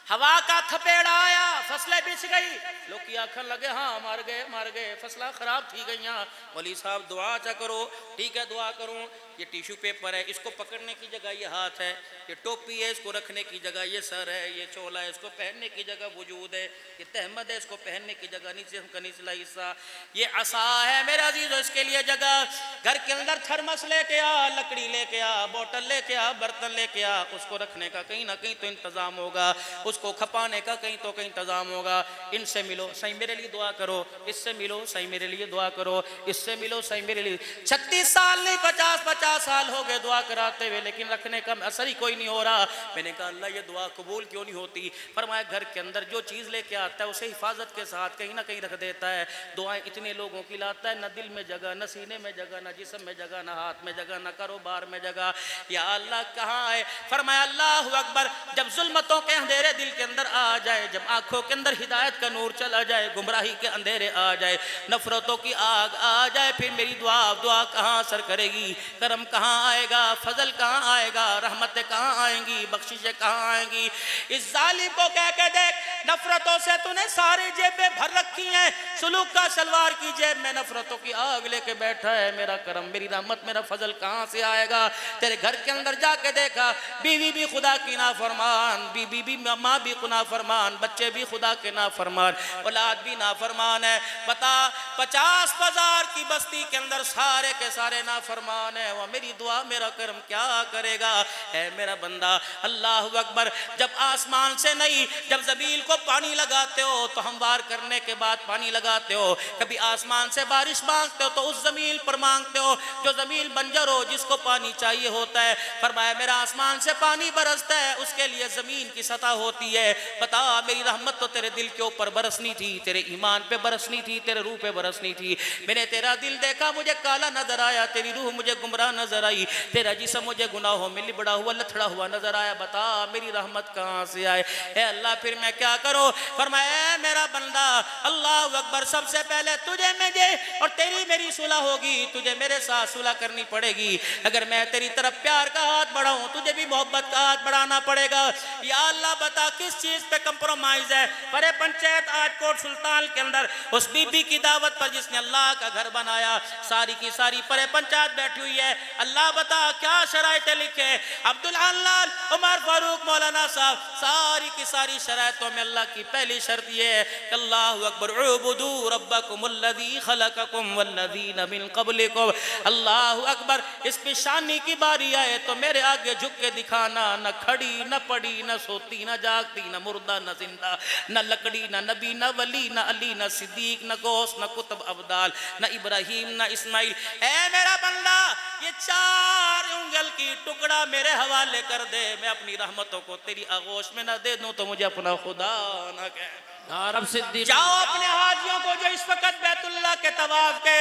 हवा का थपेड़ा आया, फसलें बिछ गई। लोग की आखन लगे हाँ मार गए फसला खराब थी गई। मौलवी साहब दुआ चा करो, ठीक है दुआ करूँ। ये टिश्यू पेपर है, इसको पकड़ने की जगह ये हाथ है, ये टोपी है, इसको रखने की जगह ये सर है, ये चोला है, इसको पहनने की जगह वजूद है, ये तहमद है, इसको पहनने की जगह नीचे का निचला हिस्सा, ये असा है मेरे अजीजों, इसके लिए जगह। घर के अंदर थर्मस लेके आ, लकड़ी लेके आ, बोतल लेके आ, बर्तन लेके आ, उसको रखने का कहीं ना कहीं तो इंतजाम होगा, उसको खपाने का कहीं तो कहीं इंतजाम होगा। इनसे मिलो सही मेरे लिए दुआ करो, इससे मिलो सही मेरे लिए दुआ करो, इससे मिलो सही मेरे लिए। 36 साल नहीं 50 साल हो गए दुआ कराते हुए, लेकिन रखने का असर ही कोई नहीं हो रहा। मैंने कहा अल्लाह ये दुआ कबूल क्यों नहीं होती? फरमाया घर के अंदर जो चीज़ लेके आता है उसे हिफाजत के साथ कहीं ना कहीं रख देता है। दुआएं इतने लोगों की लाता है, न दिल में जगह, न सीने में जगह, न जिस्म में जगह, न हाथ में जगह, न कारोबार में जगह। या अल्लाह कहाँ है? फरमाया अल्लाहु अकबर। जब जुल्मतों के अंधेरे दिल के अंदर आ जाए, जब आंखों के अंदर हिदायत का नूर चला जाए, गुमराही के अंधेरे आ जाए, नफरतों की आग आ जाए, फिर मेरी दुआ कहाँ असर करेगी? करम कहाँ आएगा? फजल कहाँ आएगा? रहमतें कहाँ आएंगी? बख्शिशें कहाँ आएंगी? इस जालिम को कह के देख, नफरतों से तूने सारी जेबें भर रखी हैं, सुलूक का सलवार की जेब में नफरतों की आग लेके बैठा है। मेरा करम, मेरी रहमत, मेरा फजल कहाँ से आएगा? तेरे घर के अंदर जाके देखा, बीवी भी खुदा की नाफरमान, बीवी भी माँ भी नाफरमान, बच्चे भी खुदा के नाफरमान, औलाद भी नाफरमान है। बता 50,000 की बस्ती के अंदर सारे के सारे नाफरमान है, वो मेरी दुआ मेरा करम क्या करेगा? है मेरा बंदा। अल्लाहु अकबर। जब आसमान से नहीं, जब ज़मीन को पानी लगाते हो तो हमवार करने के बाद पानी लगाते हो, कभी आसमान से बारिश मांगते हो तो उस ज़मीन पर मांगते हो जो ज़मीन बंजर हो, जिसको पानी चाहिए होता है। फरमाया मेरा आसमान से पानी बरसता है, उसके लिए ज़मीन की सतह होती है। बता मेरी रहमत तो तेरे दिल के ऊपर बरसनी थी, तेरे ईमान पे बरसनी थी, तेरे रूह पे बरसनी थी। मैंने तेरा दिल देखा, मुझे काला नजर आया, तेरी रूह मुझे गुमराह नजर आई, तेरा जिस्म मुझे गुनाहों में लिबड़ा हुआ लथड़ा हुआ नजर आया। बता मेरी रहमत कहाँ से आए? ए अल्लाह फिर मैं क्या करूं? फरमाया मेरा बंदा अल्लाह अकबर, सबसे पहले तुझे मुझे और तेरी मेरी सुलह होगी, तुझे मेरे साथ सुलह करनी पड़ेगी। अगर मैं तेरी तरफ प्यार का हाथ बढ़ाऊं, तुझे भी मोहब्बत का हाथ बढ़ाना पड़ेगा। या अल्लाह बता किस चीज पे कंप्रोमाइज है? परे पंचायत आज कोट सुल्तान के अंदर उस बीबी की दावत पर जिसने अल्लाह का घर बनाया, सारी की सारी परे पंचायत बैठी हुई है। अल्लाह बता क्या शराइतें लिखे? अब्दुल अल्लाह उमर फारूक मौलाना साहब, सारी की सारी शराइतों में अल्लाह की पहली शर्त ये है, अल्लाहु अकबर, उबुदू रब्बकुमुल्लज़ी खलक़कुम वल्लज़ीना मिन क़ब्लिकुम। अल्लाहु अकबर। इस पेशानी की बारी आए तो मेरे आगे झुक के दिखाना, न खड़ी न पड़ी न सोती न जागती, न मुर्दा न जिंदा, न लकड़ी न नबी न वली न अली न सिद्दीक न गौस न कुतुब अब्दाल न इब्राहिम न इस्माइल। ए मेरा बंदा, ये 4 उंगल की टुकड़ा मेरे हवाले कर दे, मैं अपनी रहमतों को तेरी आगोश में न दे दूं तो मुझे अपना खुदा न कह। जाओ अपने हाजियों को जो इस वक्त बैतुल्लाह के तवाफ के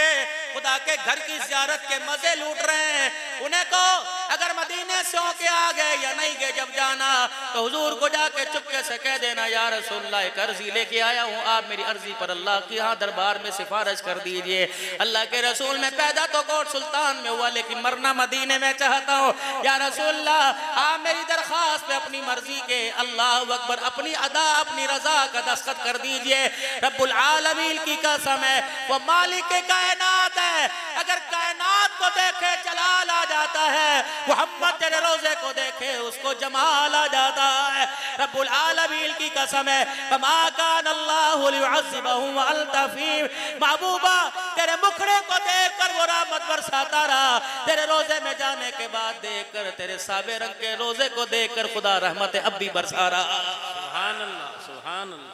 खुदा के घर की ज़ियारत के मजे लूट रहे हैं, उन्हें को अगर मदीने से होके आ गए या नहीं गए, जब जाना तो हुजूर को जाके चुपके से कह देना, या रसूलल्लाह एक अर्जी लेके आया हूँ, आप मेरी अर्जी पर अल्लाह के यहाँ दरबार में सिफारिश कर दीजिए। अल्लाह के रसूल में पैदा तो कोट सुल्तान में हुआ, लेकिन मरना मदीने में चाहता हूँ। या रसूलल्लाह आप मेरी दरख्वास्त पे अपनी मर्जी के, अल्लाह अकबर, अपनी अदा अपनी रजा का दस्तखत कर दीजिए। रब्बुल आलमीन की कसम है, वो मालिक कायनात है, अगर कायनात को देखे जलाल आ जाता है, मोहम्मद तेरे रोजे को देखे उसको जमाल आ जाता है। रब्बुल आलमीन की कसम है, फमा कान अल्लाहु लियुअज़्ज़िबहुम व अंता फ़ीहिम। महबूबा तेरे मुखड़े को देखकर वो रहमत बरसाता रहा, तेरे रोजे में जाने के बाद देखकर, तेरे साबे रंग के रोजे को देखकर खुदा रहमत अब भी बरसा रहा। सुभान अल्लाह, सुभान अल्लाह।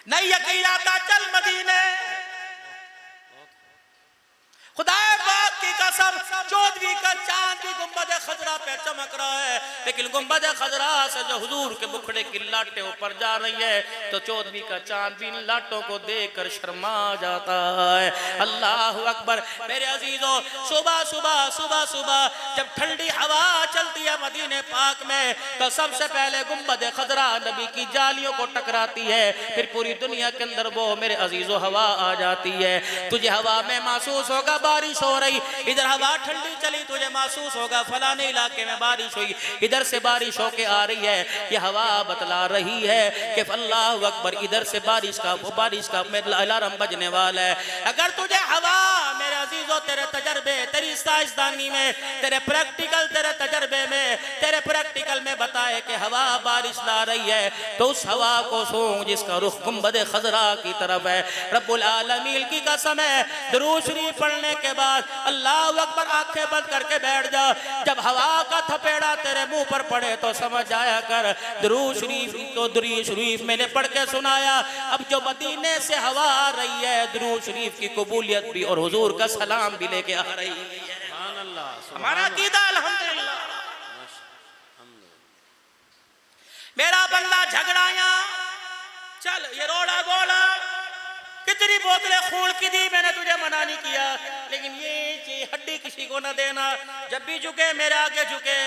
नहीं यकीन आता चल मदीने, खुदा पाक की कसम, 14वीं का चांद भी गुंबद खजरा पे चमक रहा है, लेकिन गुंबद खजरा से जो हुजूर के मुखड़े की लाटें ऊपर जा रही है, तो 14वीं का चांद भी इन लाटों को देखकर शर्मा जाता है। अल्लाह अकबर। मेरे अजीजों, सुबह सुबह सुबह सुबह जब ठंडी हवा चलती है मदीने पाक में, तो सबसे पहले गुंबद खजरा नबी की जालियों को टकराती है, फिर पूरी दुनिया के अंदर वो मेरे अजीजों हवा आ जाती है। तुझे हवा में महसूस होगा बारिश हो रही, इधर हवा ठंडी चली, तुझे महसूस होगा फलाने इलाके में बारिश हुई, इधर से बारिश होके आ रही है, ये हवा बतला रही है कि अल्लाहु अकबर, इधर से बारिश का अलार्म बजने वाला है। अगर तुझे हवा मेरे अजीजों तेरे तजर्बे, तेरी साइंसदानी में, तेरे प्रैक्टिकल, तेरे तजर्बे में, तेरे प्रैक्टिकल में बताए कि हवा बारिश ला रही है, तो उस हवा को सूंघ जिसका रुख गुंबद खजरा की तरफ है। रब्बुल आलमीन की कसम है, दुरूद शरीफ पढ़ने के बाद अल्लाहु अकबर आंखें बंद करके बैठ जा। जब हवा का थपेड़ा तेरे मुंह पर पड़े तो समझ जाया कर दुरूद शरीफ को, दुरूद शरीफ मैंने पढ़ के सुनाया। अब जो मदीने से हवा आ रही है, दुरूद शरीफ की कबूलियत भी और हुजूर का सलाम भी लेके आ रही है। हमारा अकीदा अल्हम्दुलिल्लाह। मेरा बंदा झगड़ाया, चल ये रोड़ा गोला, कितनी बोतलें खून की दी, मैंने तुझे मना नहीं किया, लेकिन ये हड्डी किसी को ना देना। जब भी झुके मेरे आगे झुके।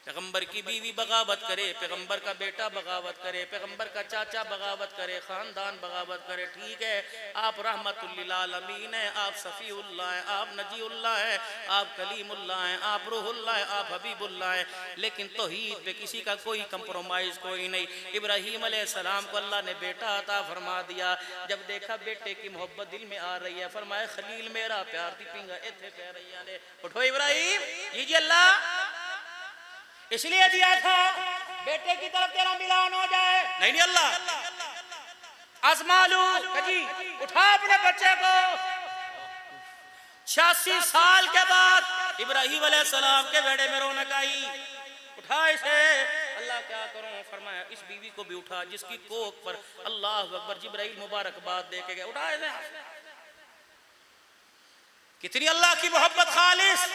पैगंबर की बीवी बगावत करे, पैगंबर का बेटा बगावत करे, पैगंबर का चाचा बगावत करे, खानदान बगावत करे, ठीक है, आप रहमतुल लिल आलमीन हैं, आप सफ़ीउल्लाह हैं, आप नजीउल्लाह हैं, आप कलीमुल्लाह हैं, आप रूहुल्लाह हैं, आप हबीबुल्लाह हैं, लेकिन तौहीद पे किसी का कोई कंप्रोमाइज़ कोई नहीं। इब्राहीम अलैहिस्सलाम को अल्लाह ने बेटा अता फरमा दिया। जब देखा बेटे की मोहब्बत दिल में आ रही है, फरमाया खलील मेरा प्यार दी पिंगा इत्थे पै रही ने, उठो इब्राहीम, जी अल्लाह इसलिए दिया था बेटे की तरफ तेरा मिलान हो जाए। नहीं नहीं अल्लाह आजमालू जी, उठा अपने बच्चे को। 86 साल के बाद इब्राहीम अलैहिस्सलाम के बेड़े में रौनक आई। उठा इसे। अल्लाह क्या करूं, फरमाया इस बीवी को भी उठा जिसकी कोख पर अल्लाह अकबर जिब्राइल मुबारकबाद दे के गए। उठा इसे। कितनी अल्लाह की मोहब्बत खालिस।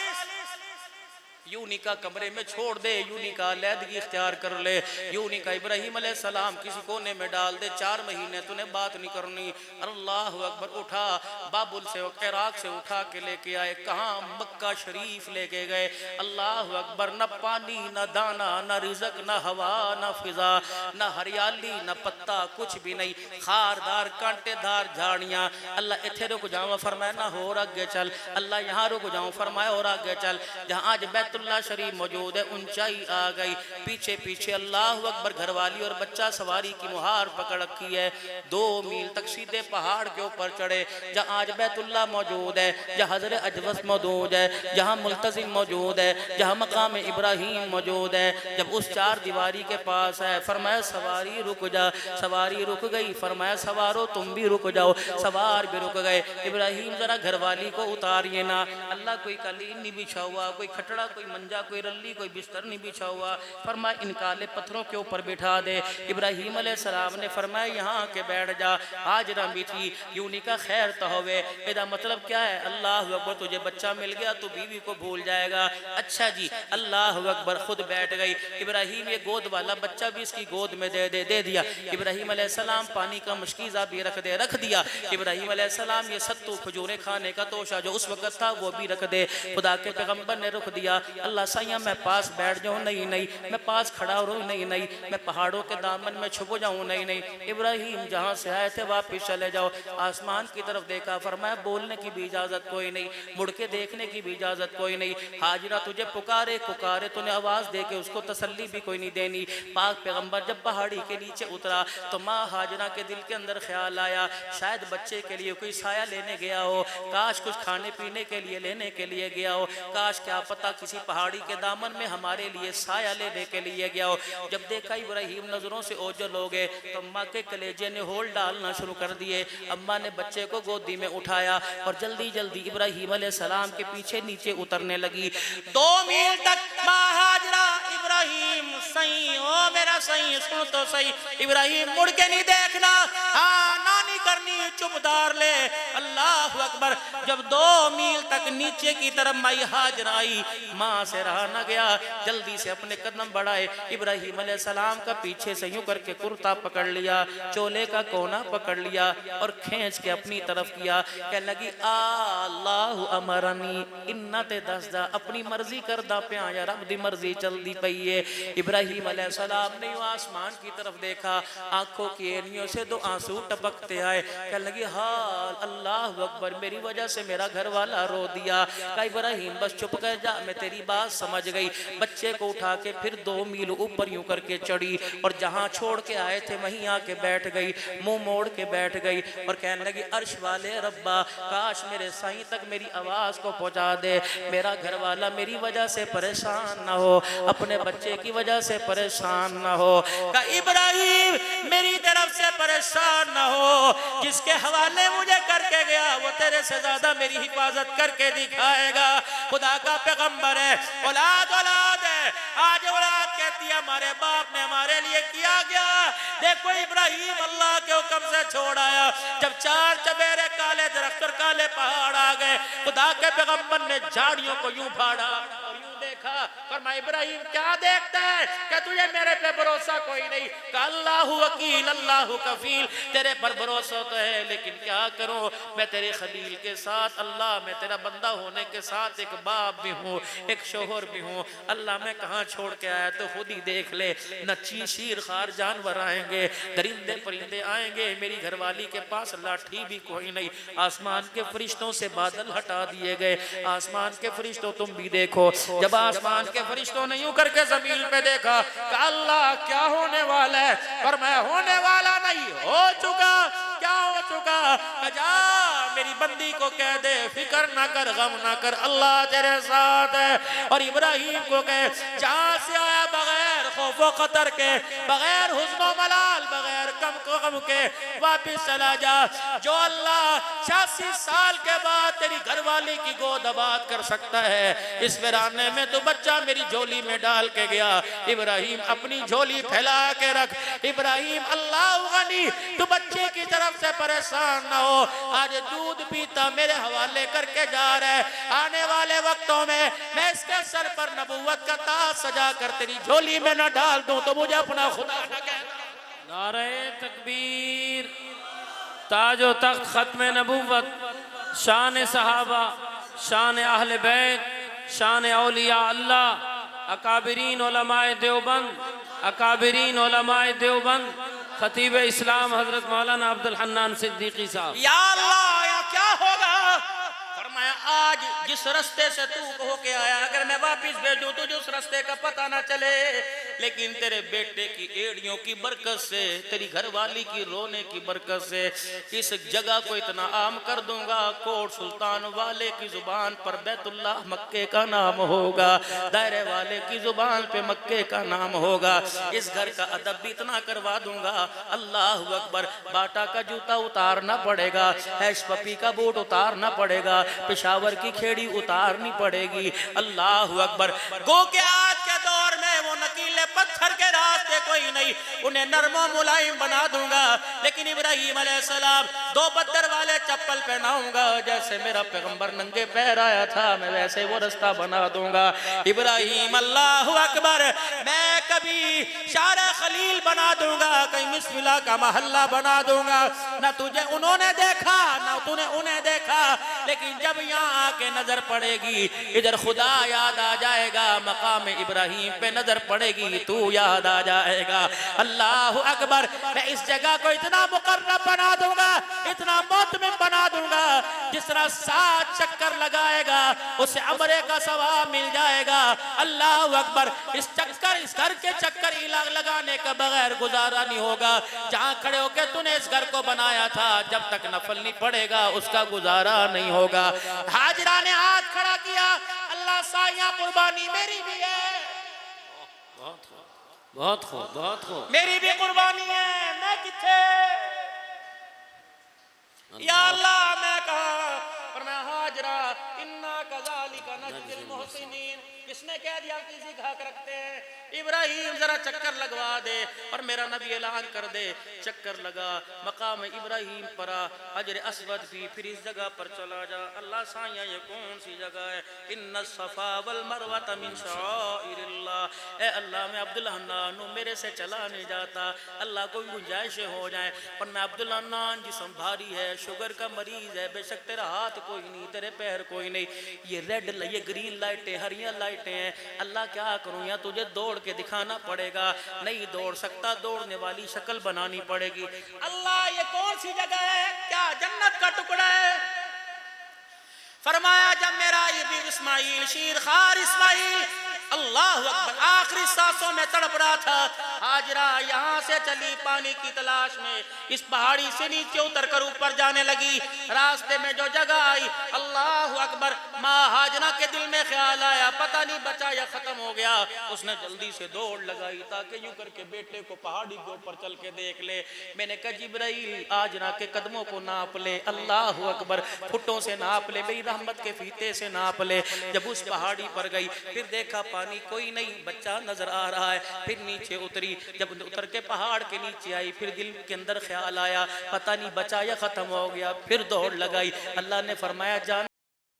यूनिका कमरे में छोड़ दे, यूनिका अलहदगी इख्तियार कर ले, यूनिका इब्राहीम अलैहिस्सलाम किसी कोने में डाल दे, 4 महीने तूने बात नहीं करनी। अल्लाह अकबर। उठा, बाबुल से इराक से उठा के लेके आए, कहाँ मक्का शरीफ लेके गए। अल्लाह अकबर। न पानी न दाना न रिज़्क न हवा न फिजा न हरियाली न पत्ता, कुछ भी नहीं, खारदार कांटेदार झाड़ियाँ। अल्लाह इत्थे रुक जाओ, फरमाया ना हो आगे चल। अल्लाह यहाँ रुक जाओ, फरमाया और आगे चल। जहाँ आज बैतुल्लाह शरीफ मौजूद है, ऊंचाई आ गई। पीछे पीछे अल्लाह अकबर घरवाली और बच्चा सवारी की मुहार पकड़ रखी है। 2 मील तक सीधे पहाड़ के ऊपर चढ़े, जहाँ आज बैतुल्लाह मौजूद है, जहाँ हज़रत अजवस मौजूद है, जहाँ मुल्तज़िम मौजूद है, जहाँ मकाम इब्राहीम मौजूद है। जब उस 4 दीवारी के पास है, फरमाया सवारी रुक जा। सवारी रुक गई, फरमाया सवारो तुम भी रुक जाओ। सवार भी रुक गए। इब्राहीम जरा घरवाली को उतारिए ना। अल्लाह कोई कालीन नहीं बिछा हुआ, कोई खटड़ा, कोई मंजा, कोई रल्ली, कोई बिस्तर नहीं बिछा हुआ। फरमाया इन काले पत्थरों के ऊपर बिठा दे। इब्राहीम अलैहिस्सलाम ने फरमाया यहाँ के बैठ जा। हाजरा भी थी। यूनी का खैर तो होवे, इसका मतलब क्या है, अल्लाह अकबर, तुझे बच्चा मिल गया तो बीवी को भूल जाएगा। अच्छा जी, अल्लाह अकबर। खुद बैठ गई। इब्राहीम ये गोद वाला बच्चा भी इसकी गोद में दे दिया। इब्राहीम अलैहिस्सलाम पानी का मुश्कीज़ा भी रख दिया। इब्राहीम अलैहिस्सलाम ये सत्तू खजूरें खाने का तोशा जो उस वक्त था वो भी रख दे। खुदा के पैगंबर ने रुख दिया। अल्लाह सैया मैं पास बैठ जाऊँ, नहीं नहीं, मैं पास खड़ा हो, नहीं नहीं, मैं पहाड़ों के दामन में छुप जाऊँ, नहीं नहीं। इब्राहीम जहाँ से आए थे वापिस चले जाओ। आसमान की तरफ देखा, फरमाया बोलने की भी इजाज़त कोई नहीं, मुड़ के देखने की भी इजाज़त कोई नहीं। हाजरा तुझे पुकारे पुकारे, तूने आवाज़ दे के उसको तसल्ली भी कोई नहीं देनी। पाक पैगंबर जब पहाड़ी के नीचे उतरा तो माँ हाजरा के दिल के अंदर ख्याल आया, शायद बच्चे के लिए कोई साया लेने गया हो, काश कुछ खाने पीने के लिए लेने के लिए गया हो, काश क्या पता किसी पहाड़ी के दामन में हमारे लिए साया लेने के लिए गया हो। जब देखा इब्राहीम नजरों से ओझल हो गए तो अम्मा के कलेजे ने होल डालना शुरू कर दिए। अम्मा ने बच्चे को गोदी में उठाया और जल्दी जल्दी इब्राहीम अलैहिस्सलाम के पीछे नीचे उतरने लगी। 2 मील तक माँ हाजरा इब्राहीम सही हो मेरा सही, सुन तो सही, इब्राहीम मुड़ के नहीं देखना, हाँ नानी करनी, चुपदार ले। अल्लाह अकबर। जब 2 मील तक नीचे की तरफ माई हाजरा आई, माँ से रहा न गया, जल्दी से अपने कदम बढ़ाए। इब्राहीम अलैहिस्सलाम का पीछे से यूं करके कुर्ता पकड़ लिया, चोले का कोना पकड़ लिया और खींच के अपनी तरफ किया। कहने लगी अल्लाह अमरनी इन्ना ते दसदा, अपनी मर्जी करदा पिया या रब दी मर्जी चलदी पई है। इब्राहीम अलैहिस्सलाम ने आसमान की तरफ देखा, आंखों की एनियों से 2 आंसू टपकते आए, कहने लगी हाल अल्लाह अकबर, मेरी वजह से मेरा घर वाला रो दिया। कहा इब्राहिम बस चुप कर जा, मैं तेरी बात समझ गई। बच्चे को उठा के फिर 2 मील ऊपर यूं करके चढ़ी और जहां छोड़ के आए थे वहीं आके बैठ गई, मुंह मोड़ के बैठ गई और कहने लगी अर्श वाले रब्बा, काश मेरे साईं तक मेरी आवाज को पहुंचा दे, मेरा घर वाला मेरी वजह से परेशान ना हो, अपने बच्चे की वजह से परेशान ना हो। कहा इब्राहिम मेरी तरफ से परेशान ना हो, जिसके हवाले मुझे करके गया वो तेरे से ज्यादा मेरी हिफाजत करके दिखाएगा। खुदा का पैगंबर है, औलाद औलाद है। आज औलाद कहती है हमारे बाप ने हमारे लिए किया गया। देखो इब्राहिम अल्लाह के हुक्म से छोड़ आया, जब 4 चबेरे काले दरख्त और काले पहाड़ आ गए, खुदा के पैगंबर ने झाड़ियों को यूं फाड़ा और यूं देखा। फरमाया इब्राहिम क्या देखता है? क्या तुझे मेरे पे भरोसा कोई नहीं? कहा अल्लाहु वकील अल्लाहु कफील, तेरे पर भरोसा तो है लेकिन क्या करूं, मैं तेरे खलील के साथ अल्लाह, मैं तेरा बंदा होने के साथ एक बाप भी हूँ, एक शोहर भी हूँ। अल्लाह मैं कहाँ छोड़ के आया तो खुद ही देख ले, न चीर खार जानवर आएंगे, दरिंदे परिंदे आएंगे, मेरी घरवाली के पास लाठी भी कोई नहीं। आसमान के फरिश्तों से बादल हटा दिए गए। आसमान के फरिश्तों तुम भी देखो, जब आसमान के फरिश्तों ने यूं करके जमीन पे देखा, कहा अल्लाह क्या होने वाला है? पर मैं होने वाला नहीं, हो चुका। क्या हो चुका? जा मेरी बंदी को कह दे फिक्र ना कर, गम ना कर, अल्लाह तेरे साथ है। और इब्राहिम को कहे जहां से आया बगैर खौफो खतर के, बगैर हुस्न मलाल, बगैर गम के वापिस चला जा। जो अल्लाह 86 साल के बाद तेरी घरवाली की गोद आबाद कर सकता है, इस वीराने में तो बच्चा मेरी झोली में डाल के गया। इब्राहिम अपनी झोली फैला के रख। इब्राहिम अल्लाह गनी, तू बच्चे की तरफ से परेशान ना हो। आज दूध पीता मेरे हवाले करके जा रहा है, आने वाले वक्तों में मैं इसके सर पर नबूवत का ताज सजा कर तेरी झोली में न डाल दूं तो मुझे अपना खुदा न कहना। नारे तकबीर, ताजो तख्त खत्म नबूवत, शान सहाबा, शान अहले बैत, शान औलिया अल्लाह, अकाबिरीन उलमाए देवबंद, अकाबिरीन उलमाए देवबंद, खतीब इस्लाम हजरत मौलाना अब्दुल हन्नान सिद्दीकी साहब। या अल्लाह या क्या होगा? फरमाया आज जिस रास्ते से तू होके आया, अगर मैं वापिस भेजूं तुझे उस रास्ते का पता ना चले, लेकिन तेरे बेटे की एड़ियों की बरकत से, तेरी घरवाली की रोने की बरकत से इस जगह को इतना आम कर दूंगा, कोट सुल्तान वाले की जुबान पर बैतुल्लाह मक्के का नाम होगा, दायरे वाले की जुबान पे मक्के का नाम होगा। इस घर का अदब भी इतना करवा दूंगा, अल्लाह अकबर। बाटा का जूता उतारना पड़ेगा, हैश पपी का बूट उतारना पड़ेगा, पेशावर की खेड़ी उतारनी पड़ेगी। अल्लाह अकबर। गो के आज के दौर में वो नकीले पत्थर के रास्ते कोई नहीं, उन्हें नरमो मुलायम बना दूंगा। लेकिन इब्राहिम अलैहिस्सलाम 2 पत्थर वाले चप्पल पहनाऊंगा, जैसे मेरा पैगंबर नंगे पैर आया था मैं वैसे वो रास्ता बना दूंगा। इब्राहिम अल्लाह अकबर। मैं कभी शारा खलील बना दूंगा, कहीं मिसमिला का मोहल्ला बना दूंगा। ना तुझे उन्होंने देखा ना तूने उन्हें देखा, लेकिन जब यहाँ आके नजर पड़ेगी इधर खुदा याद आ जाएगा, मकाम इब्राहिम पे नजर पड़ेगी तू याद आ जाएगा। अल्लाह अकबर। मैं इस जगह को इतना मुकर्रम बना दूंगा, इतना मोतमिम बना दूंगा, जिस तरह 7 चक्कर लगाएगा उसे अमरे का सवाब मिल जाएगा। अल्लाह अकबर। इस घर के चक्कर लगाने का बगैर गुजारा नहीं होगा। जहाँ खड़े होकर तूने इस घर को बनाया था, जब तक नफल नहीं पड़ेगा उसका गुजारा नहीं होगा। हाजिरा ने हाथ खड़ा किया, अल्लाह साया कुर्बानी मेरी भी है। बहुत खूब, बहुत खूब, बहुत खूब। मेरी भी कुर्बानी है, मैं किथे? या अल्लाह मैं कहा और मैं हाजरा। इन्ना कज़ालिका नज्जिल मुहसिनीन। किसने कह दिया किसी का हक रखते हैं? इब्राहिम जरा चक्कर लगवा दे और मेरा नबी ऐलान कर दे, चक्कर लगा, मकाम इब्राहिम पर हजर अस्वद भी, फिर इस जगह पर चला जा। अल्लाह साया ये कौन सी जगह है? इन्ना सफा वल मरवा मिन शाइरिल्लाह। ए अल्लाह मैं अब्दुल हन्नान मेरे से चला नहीं जाता, अल्लाह कोई गुंजाइशें हो जाए। और मैं अब्दुल हन्नान जिस्म भारी है, शुगर का मरीज है, बेशक तेरा हाथ कोई नहीं, तेरे पैर कोई नहीं, ये रेड ये ग्रीन लाइटें, हरियाँ लाइटें बैठे हैं। अल्लाह क्या करूं, या तुझे दौड़ के दिखाना पड़ेगा, नहीं दौड़ सकता, दौड़ने वाली शक्ल बनानी पड़ेगी। अल्लाह ये कौन सी जगह है, क्या जन्नत का टुकड़ा है? फरमाया जब मेरा ये भी इस्माइल शीर खार इस्माइल अल्लाह अकबर आखिरी सांसों में तड़प रहा था, हाजरा यहाँ से चली पानी की तलाश में, इस पहाड़ी से नीचे उतर कर ऊपर जाने लगी। रास्ते में जो जगह आई, अल्लाह अकबर, माँ हाजरा के दिल में ख्याल आया पता नहीं बचा या खत्म हो गया। उसने जल्दी से दौड़ लगाई ताकि यूं करके बेटे को पहाड़ी के ऊपर चल के देख ले। मैंने कहा जिब्राइल हाजरा के कदमों को नाप ले, अल्लाह अकबर, फुटों से नाप ले, मेरी रहमत के फीते से नाप ले। जब उस पहाड़ी पर गई फिर देखा पानी कोई नहीं, बच्चा नजर आ रहा है। फिर नीचे उतरी, जब उतर के पहाड़ के नीचे आई फिर दिल के अंदर ख्याल आया पता नहीं बचा या खत्म हो गया। फिर दौड़ लगाई। अल्लाह ने फरमाया जान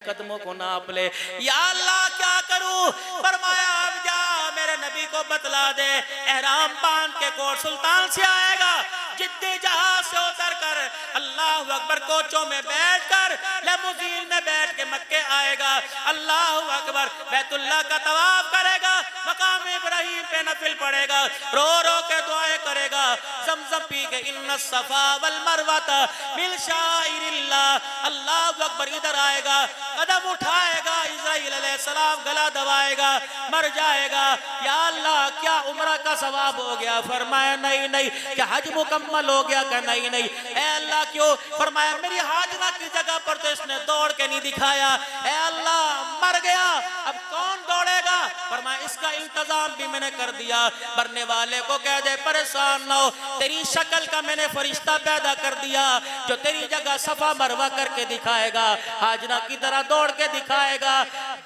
कदमों को नाप ले। या अल्लाह क्या करूं? फरमाया अब जा मेरे नबी को बतला दे, एहराम बांध के कोट सुल्तान से आएगा, जिद्दी जहाज से उतर कर अल्लाह अकबर कोचों में बैठ कर लिमुज़ीन में बैठ के मक्के आएगा। अल्लाह अकबर बैतुल्लाह का तवाफ करेगा, मकाम इब्राहिम पे नफिल पड़ेगा, रो रो के दुआएं करेगा, ज़मज़म पी के इन्ना सफा वल मरवता मिन शाइरिल्लाह। अल्लाह अकबर इधर आएगा, कदम उठाएगा, इस्राइल अलैहिस्सलाम गला दबाएगा, मर जाएगा। या अल्लाह क्या उम्रा का सवाब हो गया? फरमाया नहीं नहीं। क्या हज मुकम्मल हो गया? क्या नहीं नहीं। ए अल्लाह क्यों? फरमाया मेरी हाजरा की जगह पर तो इसने दौड़ के नहीं दिखाया। ए अल्लाह मर गया, अब कौन दौड़ेगा? फरमाया इसका इंतजाम भी मैंने कर दिया, मरने वाले को कह दे परेशान ना हो, तेरी शक्ल का मैंने फरिश्ता पैदा कर दिया जो तेरी जगह सफा मरवा करके दिखाएगा, हाजरा की तरह दौड़ के दिखाएगा।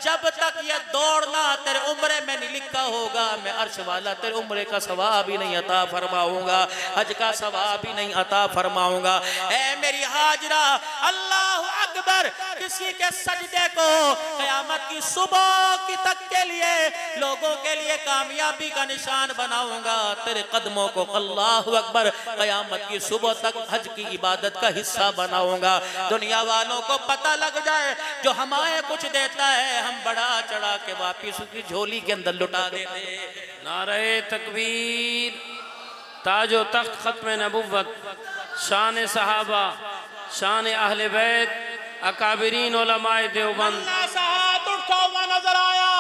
जब तक ये दौड़ना तेरे उम्रे में नहीं लिखा होगा, मैं अर्श वाला तेरे उम्रे का सवाब ही नहीं अता फरमाऊंगा, हज का सवाब ही नहीं अता फरमाऊंगा। ए मेरी हाजरा, अल्लाह अकबर, किसी के सजदे को क़यामत की सुबह की तक के लिए लोगों के लिए कामयाबी का निशान बनाऊंगा। तेरे कदमों को अल्लाह अकबर क़यामत की सुबह तक हज की इबादत का हिस्सा बनाऊंगा। दुनिया वालों को पता लग जाए जो हमारे कुछ देता है हम बढ़ा चढ़ा के वापिस उसकी झोली के अंदर लुटा देते। नारे तकबीर, ताजो तख्त खत्म नबुव्वत, शान सहाबा, शान अहले बैत, अकाबिरीन उलमाए देवबंद। हाथ उठा हुआ नजर आया,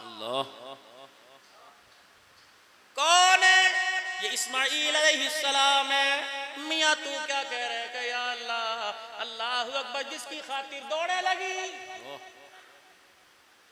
अल्लाह कौन है? ये इस्माइल अलैहिस्सलाम है। मियाँ तू क्या कह रहे हैं? या अल्लाह, अल्लाह अकबर, जिसकी खातिर दौड़े लगी,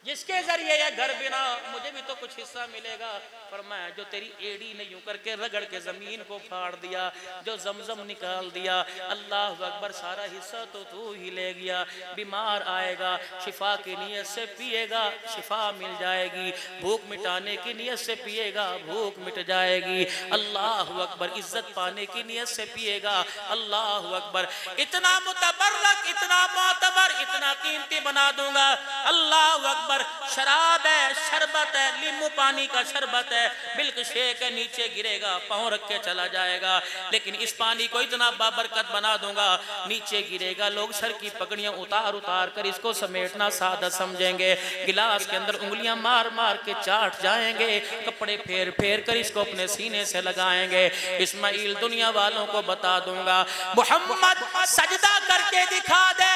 जिसके जरिए यह घर बिना, मुझे भी तो कुछ हिस्सा मिलेगा। फरमाया जो तेरी एड़ी ने यूं करके रगड़ के जमीन को फाड़ दिया, जो जमजम निकाल दिया, अल्लाह अकबर, सारा हिस्सा तो तू ही ले गया। बीमार आएगा शिफा की नीयत से पिएगा, शिफा मिल जाएगी। भूख मिटाने की नीयत से पिएगा, भूख मिट जाएगी। अल्लाह अकबर, इज्जत पाने की नीयत से पिएगा, अल्लाह अकबर, इतना मुतबर्रक, इतना मोतबर, इतना कीमती बना दूंगा। अल्लाह अकबर, शराब है, शरबत है, नींबू पानी का शरबत है, मिल्क शेक है, नीचे गिरेगा पाँव रख के चला जाएगा। लेकिन इस पानी को इतना बाबरकत बना दूंगा, नीचे गिरेगा, लोग सर की पगड़ियां उतार उतार कर इसको समेटना सादा समझेंगे, गिलास के अंदर उंगलियां मार मार के चाट जाएंगे, कपड़े फेर फेर कर इसको अपने सीने से लगाएंगे। इस्माइल दुनिया वालों को बता दूंगा, मुहम्मद सजदा करके दिखा दे,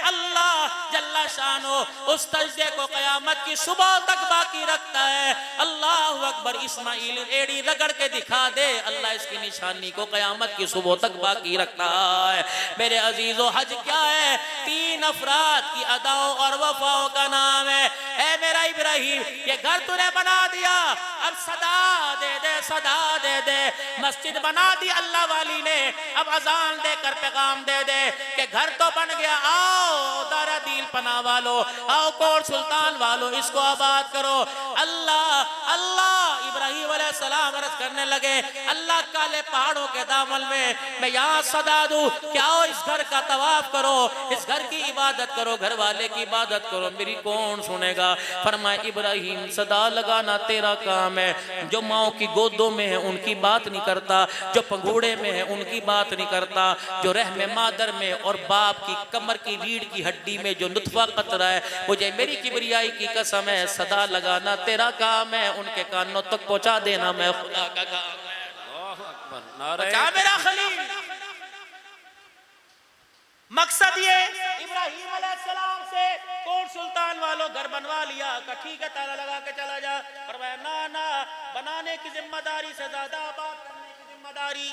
अल्लाह जल्ला शानो उस सजदे को क़यामत की सुबह तक बाकी रखता है। अल्लाह अकबर, इस्माइल एड़ी रगड़ के दिखा दे, अल्लाह इसकी निशानी को क़यामत की सुबह तक बाकी रखता है। मेरे अजीजों, हज क्या है? 3 अफराद की अदाओं और वफाओं का नाम है। ऐ मेरा इब्राहिम, ये घर तूने बना दिया, अब सदा दे दे, सदा दे दे। मस्जिद बना दी अल्लाह वाली ने, अब अजान देकर पैगाम दे दे कि घर तो बन गया, आओ दारा दिल पना वालो, आओ कोट सुल्तान वालों, इसको आबाद करो। अल्लाह अल्लाह इब्राहिम अलैहिस्सलाम अर्ज करने लगे, अल्लाह काले पहाड़ों के दामन में मैं यहाँ सदा दूं कि आओ इस घर का तवाफ करो, इस घर की इबादत करो, घर वाले की इबादत करो, मेरी कौन सुनेगा। फरमाए इब्राहिम सदा लगाना तेरा काम है, जो माओ की गोदों में है उनकी बात नहीं करता, जो पंगूड़े में है उनकी बात नहीं करता, जो रहमे मादर में और बाप की कमर की रीढ़ की हड्डी में जो नुतफा कतरा है, मुझे मेरी किबरियाई की कसम है सदा लगाना तेरा काम है, उनके कानों तक पहुंचा देना मैं खुदा का काम है। अल्लाहु अकबर, नारे बचा मेरा खलील। मकसद ये इब्राहिम अलैहिस्सलाम से कोट सुल्तान वालों घर बनवा लिया, का ठीक है ताला लगा के चला जा, पर वह ना बनाने की जिम्मेदारी से ज्यादा आबाद करने की जिम्मेदारी।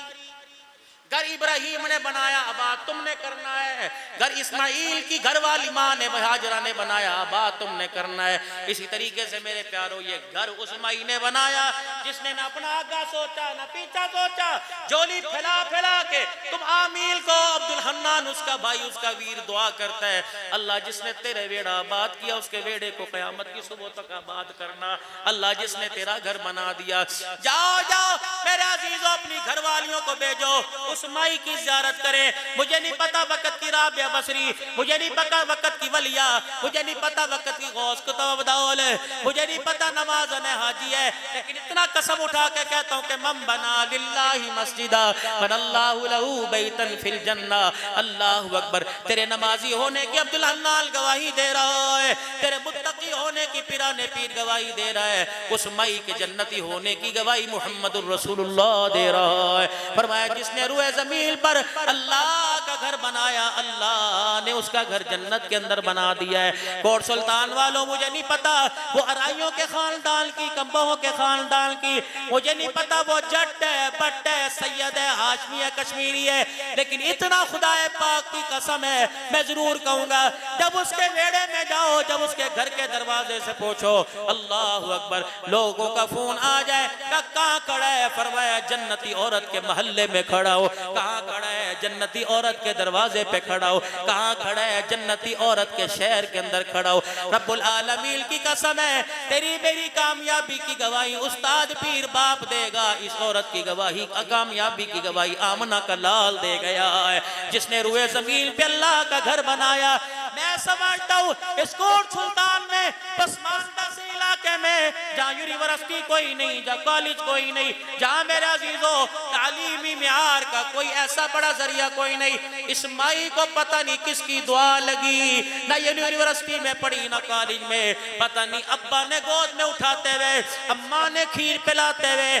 घर इब्राहिम ने बनाया, आबाद तुमने करना है। घर इस्माइल की घरवाली माँ ने हाजरा ने बनाया, आबाद तुमने करना है। इसी तरीके से मेरे प्यारो ये घर उस माई ने बनाया जिसने ना अपना आगा सोचा ना पीछा सोचा, जोली फैला फैला के तुम आमील को अब्दुल हन्नान उसका भाई उसका वीर दुआ करता है, अल्लाह जिसने तेरे वेड़ा आबाद किया उसके वेड़े को कयामत की सुबह तक आबाद करना। अल्लाह जिसने तेरा घर बना दिया, जाओ जाओ मेरे अजीजों अपनी घरवालियों को भेजो उस माई की ज़ियारत करें। मुझे नहीं पता वक़्त की राबिया बसरी, मुझे नहीं पता वक़्त की वलिया, मुझे नहीं पता वक़्त की गौस कुतुब अब्दाल, मुझे नहीं पता नवाज़न हाजी है, लेकिन इतना कसम उठा के कहता हूँ कि मम बना लिल्लाहि मस्जिदा बनल्लाहु लहू बैतन फिल जन्ना। अल्लाहु अकबर। तेरे नमाजी होने की अब्दुल हन्नान गवाही दे रहा है, तेरे मुत्तकी होने की पिराने पीर गवाही दे रहा है, उस माई के जन्नती होने की गवाही मुहम्मदुर रसूलुल्लाह दे रहा है। फरमाया जिसने रुए ज़मीन पर अल्लाह का घर बनाया, अल्लाह ने उसका घर जन्नत के अंदर बना दिया है। कोट सुल्तान वालों मुझे नहीं पता वो अराइयों के खानदान की, कंबों के खानदान की, मुझे नहीं पता वो जट है, बट है, सैयद है, हाशमी है, कश्मीरी है, लेकिन इतना खुदाए पाक की कसम है मैं जरूर कहूंगा जब उसके वेड़े में जाओ, जब उसके घर के दरवाजे से पूछो अल्लाह अकबर, लोगों का फोन आ जाए कहाँ खड़ा है, फरमाया जन्नती औरत के महल्ले में खड़ा हो। कहाँ खड़ा है, जन्नती औरत के दरवाजे पे खड़ा हो। कहाँ खड़ा है, जन्नती औरत के शहर के अंदर खड़ा हो। रब्बुल आलमीन की कसम है तेरी मेरी कामयाबी की गवाही उस्ताद पीर बाप देगा, इस औरत की गवाही कामयाबी की गवाही आमना का लाल दे गया है जिसने रुए जमीन पे अल्लाह का घर बनाया। मैं समझता हूँ इस कोट सुल्तान में पसमानदा से इलाके में जहाँ यूनिवर्सिटी कोई नहीं, जहाँ कॉलेज कोई नहीं, जहाँ मेरे अजीजों तालीमी मियार का कोई ऐसा बड़ा जरिया कोई नहीं, इस माई को पता नहीं किसकी दुआ लगी, ना यूनिवर्सिटी में पढ़ी ना कॉलेज में, पता नहीं अब्बा ने गोद में उठाते हुए, अम्मा ने खीर पिलाते हुए,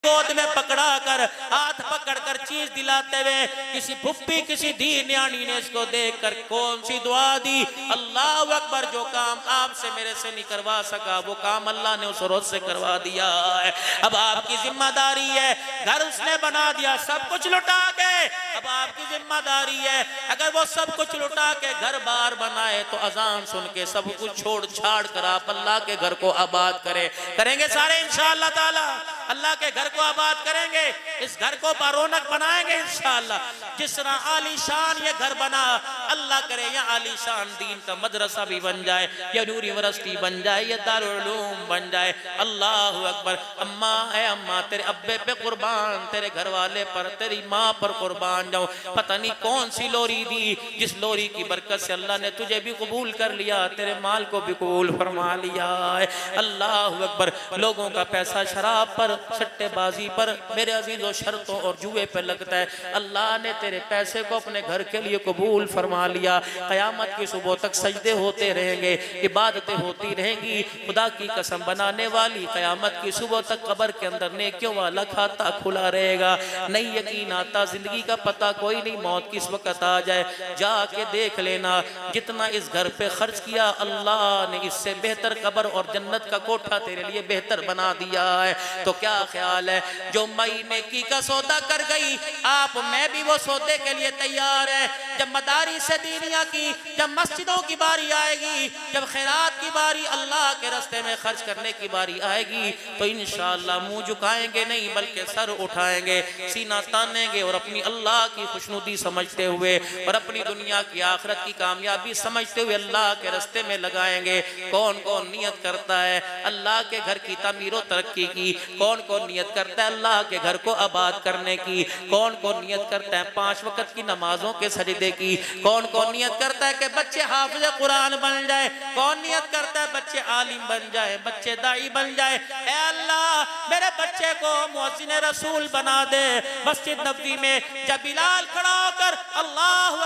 गोद में पकड़ा कर हाथ पकड़ कर चीज दिलाते हुए, किसी फुप्पी किसी दी न्याणी ने इसको देख कर कौन सी दुआ दी। अल्लाह अकबर। जो काम आपसे मेरे से नहीं करवा सका वो काम अल्लाह ने उस औरत से करवा दिया है। अब आपकी जिम्मेदारी है, घर उसने बना दिया सब कुछ लुटा के, अब आपकी जिम्मेदारी है अगर वो सब कुछ लुटा के घर बार बनाए तो अजान सुन के सब कुछ छोड़ छाड़ कर आप अल्लाह के घर को आबाद करें। करेंगे सारे इंशाअल्लाह ताला, अल्लाह के घर को आबाद करेंगे, इस घर को बारोनक बनाएंगे इंशाअल्लाह। जिस तरह आलीशान ये घर बना, अल्लाह करे या आलीशान दीन का मदरसा भी बन जाए, या यूनिवर्सिटी बन जाए, या दारुल उलूम बन जाए। अल्लाह अकबर। अम्मा है अम्मा तेरे अब्बे पे कुर्बान, तेरे घर वाले पर, तेरी माँ पर कुर्बान जाऊं। पता नहीं कौन सी लोरी दी जिस लोरी की बरकत से अल्लाह ने तुझे भी कबूल कर लिया, तेरे माल को भी कबूल फरमा लिया है। अल्लाह अकबर। लोगों का पैसा शराब पर, सट्टेबाजी पर, मेरे अजीजों शर्तों और जुए पे लगता है, अल्लाह ने तेरे पैसे को अपने घर के लिए कबूल फरमा लिया। क़यामत की सुबह तक सजदे होते रहेंगे, इबादतें होती रहेंगी। खुदा की कसम बनाने वाली क़यामत की सुबह तक कब्र के अंदर नेकियों वाला खाता खुला रहेगा। नहीं यकीन आता, जिंदगी का पता कोई नहीं, मौत किस वक्त आ जाए। जाके देख लेना जितना इस घर पे खर्च किया अल्लाह ने इससे बेहतर कब्र और जन्नत का कोठा तेरे लिए बेहतर बना दिया है। तो क्या ख्याल है, जो महीने की का सौदा कर गई आप मैं भी वो सौदे के लिए तैयार है। जब मदारी से दीनिया की, जब मस्जिदों की बारी आएगी, जब खैरात की बारी, अल्लाह के रास्ते में खर्च करने की बारी आएगी, तो इंशाअल्लाह मुंह झुकाएंगे नहीं बल्कि सर उठाएंगे, सीना तानेंगे और अपनी अल्लाह की खुशनुदी समझते हुए और अपनी दुनिया की आखिरत की कामयाबी समझते हुए अल्लाह के रास्ते में लगाएंगे। कौन कौन नियत करता है अल्लाह के घर की तमीर और तरक्की की? कौन कौन नियत करता है अल्लाह के घर को आबाद करने की? कौन कौन नियत करता है 5 वक्त की नमाजों के सजदे की? कौन कौन नियत करता है कि बच्चे हाफिज कुरान बन जाए? कौन नियत करता है बच्चे आलिम बन जाए, बच्चे दाई बन जाए? ए अल्लाह मेरे बच्चे को मुअज्जिन रसूल बना दे। मस्जिद नबवी में जब बिलाल खड़ा होकर अल्लाहु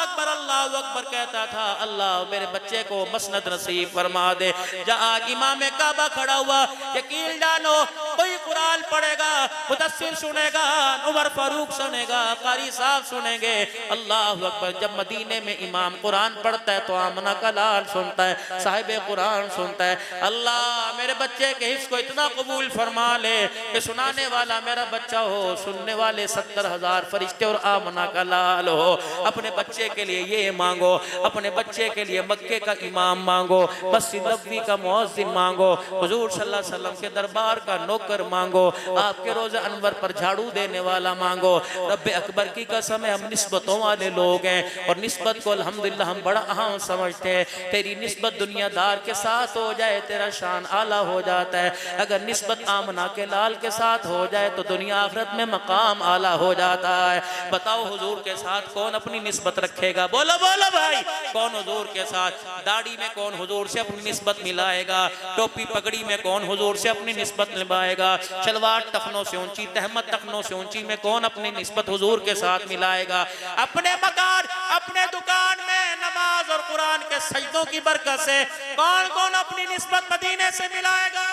अकबर कहता था, अल्लाह मेरे बच्चे को मसनद नसीब फरमा दे। जहाँ इमाम काबा खड़ा हुआ, यकीन जानो कोई कुरान पढ़ेगा, मुदस्सिर सुनेगा, उमर फारूक सुनेगा, कारी साहब सुनेंगे। अल्लाहु अकबर। जब मदीने में इमाम कुरान पढ़ता है तो आमना का लाल सुनता है, साहिब कुरान सुनता है। अल्लाह मेरे बच्चे के हिफ्ज़ को इतना कबूल फरमा ले कि सुनाने वाला मेरा बच्चा हो, सुनने वाले 70,000 फरिश्ते और आमना का लाल हो। अपने बच्चे के लिए ये मांगो, अपने बच्चे के लिए मक्के का इमाम मांगो, मस्जिद नबवी का मुअज्जिन मांगो, हुजूर सल्लल्लाहु अलैहि वसल्लम के दरबार का नौकर मांगो, आपके रोज़ा अनवर पर झाड़ू देने वाला मांगो। रब्बे अकबर की कसम है हम निस्बतों वाले लोग हैं और निस्बत को अल्हम्दुलिल्लाह हम बड़ा अहम समझते हैं। तेरी निस्बत दुनियादार के साथ हो जाए तेरा शान आला हो जाता है, अगर निस्बत आमना के लाल के साथ हो जाए तो दुनिया आखिरत में मकाम आला हो जाता है। बताओ हुजूर के साथ कौन अपनी निस्बत रखेगा? बोलो बोलो भाई, कौन हुजूर के साथ? दाढ़ी में कौन हुजूर से अपनी निस्बत मिलाएगा? टोपी पगड़ी में कौन हुजूर से अपनी निस्बत निभाएगा? शलवार टखनों से ऊंची, तहमत टखनों से ऊंची में कौन अपनी निस्बत हुजूर के साथ मिलाएगा? अपने मकान, अपने दुकान में नमाज और कुरान के सजदों की बरकत से कौन कौन अपनी निस्बत मदीने से मिलाएगा?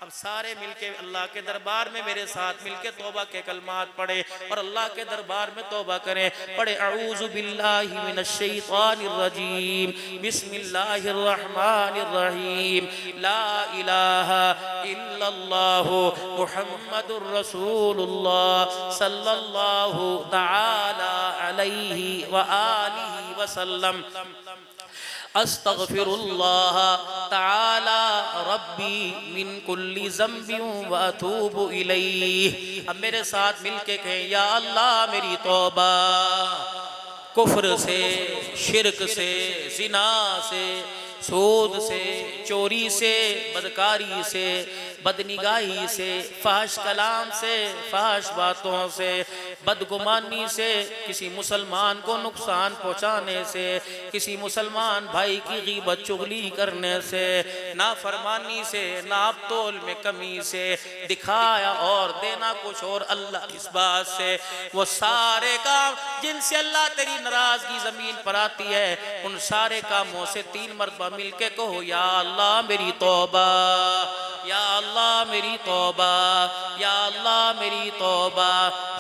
अब सारे मिलके अल्लाह के दरबार में मेरे साथ मिलके तौबा के कलमात पढ़े और अल्लाह के दरबार में तौबा करें। पढ़े अऊज़ु बिल्लाहि मिनश शैतानिर रजीम, बिस्मिल्लाहिर रहमानिर रहीम, ला इलाहा इल्लल्लाहु मुहम्मदुर रसूलुल्लाह सल्लल्लाहु तआला अलैहि व आलिहि वसल्लम। अस्तगफिरुल्लाह ताला रब्बी मिन कुल्ली ज़म्बिन व अतूबु इलैहि। अब मेरे साथ मिलके कहें, या अल्लाह मेरी तौबा कुफ्र से, शिरक से, ज़िना से, सूद से, चोरी से, बदकारी से, बदनिगाही से, फाश कलाम से, फाश बातों से, बदगुमानी से, किसी मुसलमान को नुकसान पहुँचाने से, किसी मुसलमान भाई की गीबत चुगली करने से, नाफरमानी से, नाप तोल में कमी से, दिखाया और देना कुछ और अल्लाह इस बात से, वो सारे काम जिनसे अल्लाह तेरी नाराजगी ज़मीन पर आती है, उन सारे कामों से 3 मरतबा मिलके कहो, या अल्लाह मेरी तौबा, या अल्लाह मेरी तौबा, या अल्लाह मेरी तौबा।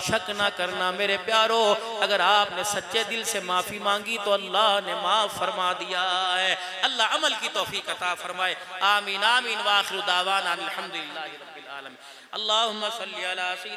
शक ना करना मेरे प्यारो, अगर आपने सच्चे दिल से माफ़ी मांगी तो अल्लाह ने माफ़ फरमा दिया है। अल्लाह अमल की तौफीक अता फरमाए। आमीन आमीन। व आखिरु दावाना अनिल हम्दुलिल्लाहि रब्बिल आलमीन। अल्लाहुम्मा सल्ली अला सय्यिदिना